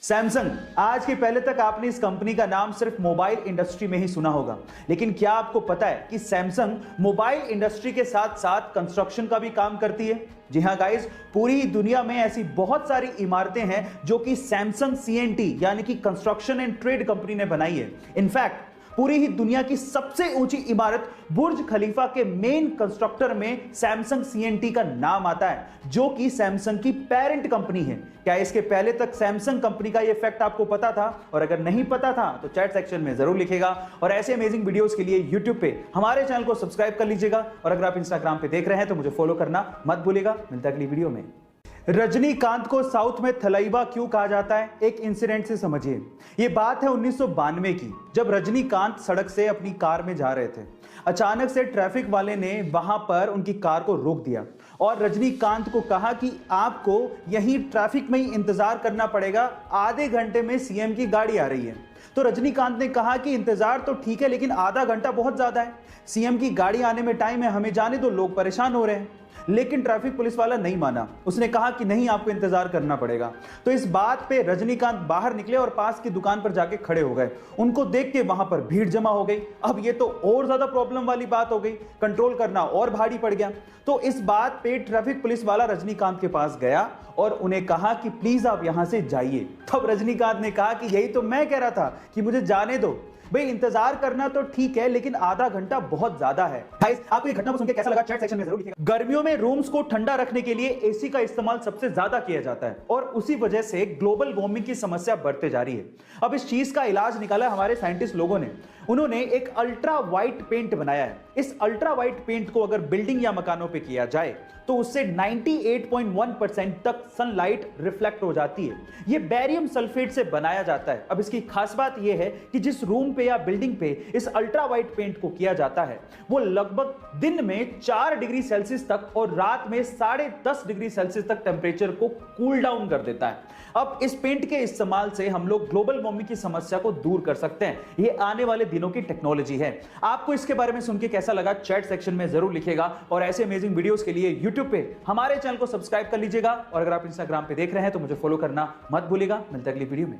Samsung. आज के पहले तक आपने इस कंपनी का नाम सिर्फ मोबाइल इंडस्ट्री में ही सुना होगा, लेकिन क्या आपको पता है कि सैमसंग मोबाइल इंडस्ट्री के साथ साथ कंस्ट्रक्शन का भी काम करती है। जी हां गाइस, पूरी दुनिया में ऐसी बहुत सारी इमारतें हैं जो कि सैमसंग सीएनटी यानी कि कंस्ट्रक्शन एंड ट्रेड कंपनी ने बनाई है। इनफैक्ट पूरी ही दुनिया की सबसे ऊंची इमारत बुर्ज खलीफा के मेन कंस्ट्रक्टर में सैमसंग सीएनटी का नाम आता है, जो कि सैमसंग की पेरेंट कंपनी है। क्या इसके पहले तक सैमसंग कंपनी का ये फैक्ट आपको पता था? और अगर नहीं पता था तो चैट सेक्शन में जरूर लिखेगा। और ऐसे अमेजिंग वीडियोस के लिए यूट्यूब पे हमारे चैनल को सब्सक्राइब कर लीजिएगा। और अगर आप इंस्टाग्राम पे देख रहे हैं तो मुझे फॉलो करना मत भूलिएगा। मिलता है अगली वीडियो में। रजनीकांत को साउथ में थलैवा क्यों कहा जाता है, एक इंसिडेंट से समझिए। यह बात है 1992 की, जब रजनीकांत सड़क से अपनी कार में जा रहे थे। अचानक से ट्रैफिक वाले ने वहां पर उनकी कार को रोक दिया और रजनीकांत को कहा कि आपको यहीं ट्रैफिक में ही इंतजार करना पड़ेगा, आधे घंटे में सीएम की गाड़ी आ रही है। तो रजनीकांत ने कहा कि इंतजार तो ठीक है, लेकिन आधा घंटा बहुत ज्यादा है, सीएम की गाड़ी आने में टाइम है, हमें जाने दो, लोग परेशान हो रहे हैं। लेकिन ट्रैफिक पुलिस वाला नहीं माना, उसने कहा कि नहीं, आपको इंतजार करना पड़ेगा। तो इस बात पे रजनीकांत बाहर निकले और पास की दुकान पर जाके खड़े हो गए। उनको देख के वहां पर भीड़ जमा हो गई। अब ये तो और ज्यादा प्रॉब्लम वाली बात हो गई, कंट्रोल करना और भारी पड़ गया। तो इस बात पे ट्रैफिक पुलिस वाला रजनीकांत के पास गया और उन्हें कहा कि प्लीज आप यहां से जाइए। तब रजनीकांत ने कहा कि यही तो मैं कह रहा था कि मुझे जाने दो भाई, इंतजार करना तो ठीक है, लेकिन आधा घंटा बहुत ज्यादा है। गाइस, आपको ये घटना को सुनकर कैसा लगा चैट सेक्शन में जरूर लिखिएगा। गर्मियों में रूम्स को ठंडा रखने के लिए एसी का इस्तेमाल सबसे ज्यादा किया जाता है और उसी वजह से ग्लोबल वार्मिंग की समस्या बढ़ते जा रही है। अब इस चीज का इलाज निकाला हमारे साइंटिस्ट लोगों ने। उन्होंने एक अल्ट्रा वाइट पेंट बनाया है। इस अल्ट्रा वाइट पेंट को अगर बिल्डिंग या मकानों पे किया जाए तो उससे 98.1% तक सनलाइट रिफ्लेक्ट हो जाती है। यह बेरियम सल्फेट से बनाया जाता है। अब इसकी खास बात यह है कि जिस रूम पे या बिल्डिंग पे इस अल्ट्रा वाइट पेंट को किया जाता है वो लगभग दिन में 4 डिग्री सेल्सियस तक और रात में 10.5 डिग्री सेल्सियस तक टेंपरेचर को कूल डाउन कर देता है। अब इस पेंट के इस्तेमाल से हम लोग ग्लोबल वार्मिंग की समस्या को दूर कर सकते हैं। यह आने वाले दिनों की टेक्नोलॉजी है। आपको इसके बारे में सुन के कैसा लगा चैट सेक्शन में जरूर लिखेगा। और ऐसे अमेजिंग वीडियोस के लिए यूट्यूब पे हमारे चैनल को सब्सक्राइब कर लीजिएगा। और अगर आप इंस्टाग्राम पे देख रहे हैं तो मुझे फॉलो करना मत भूलिएगा। मिलते हैं अगली वीडियो में।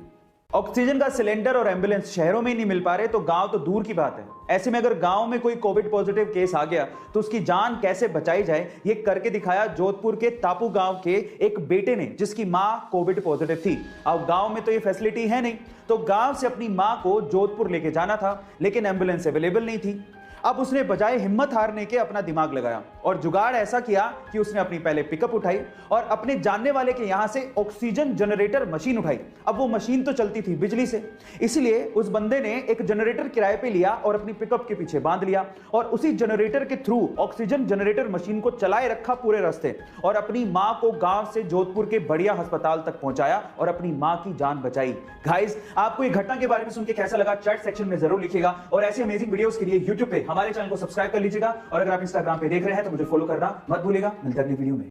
ऑक्सीजन का सिलेंडर और एम्बुलेंस शहरों में ही नहीं मिल पा रहे तो गांव तो दूर की बात है। ऐसे में अगर गांव में कोई कोविड पॉजिटिव केस आ गया तो उसकी जान कैसे बचाई जाए, ये करके दिखाया जोधपुर के तापू गांव के एक बेटे ने, जिसकी मां कोविड पॉजिटिव थी। अब गांव में तो ये फैसिलिटी है नहीं, तो गांव से अपनी मां को जोधपुर लेके जाना था, लेकिन एम्बुलेंस अवेलेबल नहीं थी। अब उसने बजाय हिम्मत हारने के अपना दिमाग लगाया और जुगाड़ ऐसा किया कि उसने अपनी पहले पिकअप उठाई और अपने जानने वाले के यहां से ऑक्सीजन जनरेटर मशीन उठाई। अब वो मशीन तो चलती थी बिजली से, इसलिए उस बंदे ने एक जनरेटर किराए पे लिया और अपनी पिकअप के पीछे बांध लिया और उसी जनरेटर के थ्रू ऑक्सीजन जनरेटर मशीन को चलाए रखा पूरे रास्ते और अपनी मां को गांव से जोधपुर के बढ़िया अस्पताल तक पहुंचाया और अपनी मां की जान बचाई। गाइस, आपको ये घटना के बारे में सुन के कैसा लगा चैट सेक्शन में जरूर लिखिएगा। और ऐसे अमेजिंग वीडियोस के लिए यूट्यूब पे हमारे चैनल को सब्सक्राइब कर लीजिएगा। और अगर आप इंस्टाग्राम पे देख रहे हैं तो मुझे फॉलो करना मत भूलिएगा। मिलते हैं अगली वीडियो में।